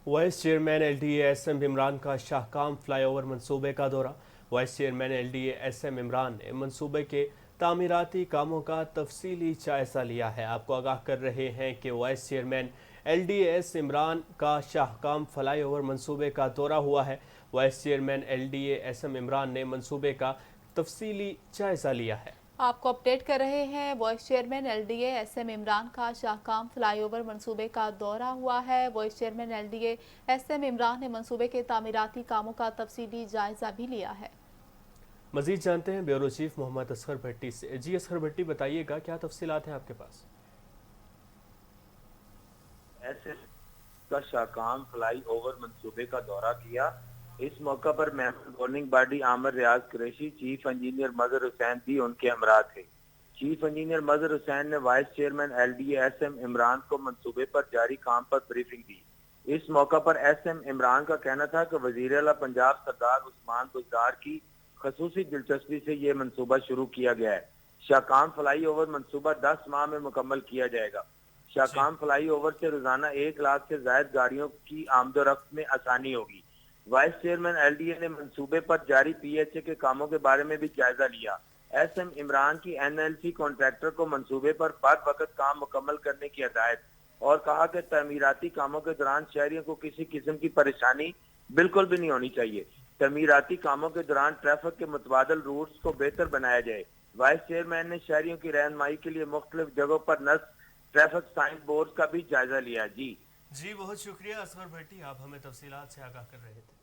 Vice chairman LDA S M Imran का Shahkam flyover मंसूबे का दौरा। Vice chairman LDA S M Imran ने मंसूबे के तामीराती कामों का तफसीली जायजा लिया है। आपको आगाह कर रहे हैं कि vice chairman LDA S Imran का शाहकाम फ्लाईओवर मंसूबे का दौरा हुआ है। Vice chairman LDA S M Imran ने मंसूबे का तफसीली जायजा लिया है। आपको अपडेट कर रहे हैं। Vice chairman LDA S M Imran का शाहकाम फ्लाईओवर मंसूबे का दौरा हुआ है। Vice chairman LDA S M Imran ने मंसूबे के तामीराती कामों का तफसीली जायजा भी लिया है। मजीद जानते हैं ब्यूरो चीफ मोहम्मद असगर भट्टी से। जी असगर भट्टी, बताइएगा क्या तफसीलात हैं आपके पास। ऐसे का शाहकाम फ्लाई ओवर मंसूबे का दौरा किया। इस मौका पर member governing body Aamir Riaz Qureshi, chief engineer Mazhar Hussain भी उनके हमरा थे। चीफ इंजीनियर मजहर हुसैन ने vice chairman LDA S M Imran को मंसूबे पर जारी काम पर ब्रीफिंग दी। इस मौका पर एसएम इमरान का कहना था कि वजीर आला पंजाब सरदार उस्मान बुज़दार की खसूसी दिलचस्पी से ये मंसूबा शुरू किया गया है। शाहकाम फ्लाई ओवर मंसूबा 10 माह में मुकम्मल किया जाएगा। जी। शाहकाम फ्लाई ओवर से रोजाना 1 लाख से ज्यादा गाड़ियों की आमदोरफ्त में आसानी होगी। वाइस चेयरमैन एलडीए ने मंसूबे पर जारी पीएचए के कामों के बारे में भी जायजा लिया। एसएम इमरान की एनएलसी कॉन्ट्रैक्टर को मंसूबे पर बर वक्त काम मुकम्मल करने की हिदायत और कहा कि तमीराती कामों के दौरान शहरियों को किसी किस्म की परेशानी बिल्कुल भी नहीं होनी चाहिए। तमीराती कामों के दौरान ट्रैफिक के मुतबादल रूट्स को बेहतर बनाया जाए। वाइस चेयरमैन ने शहरियों की रहनुमाई के लिए मुख्तलिफ जगहों पर नस्ब ट्रैफिक साइन बोर्ड का भी जायजा लिया। जी बहुत शुक्रिया असगर भट्टी, आप हमें तफसीलात से आगाह कर रहे थे।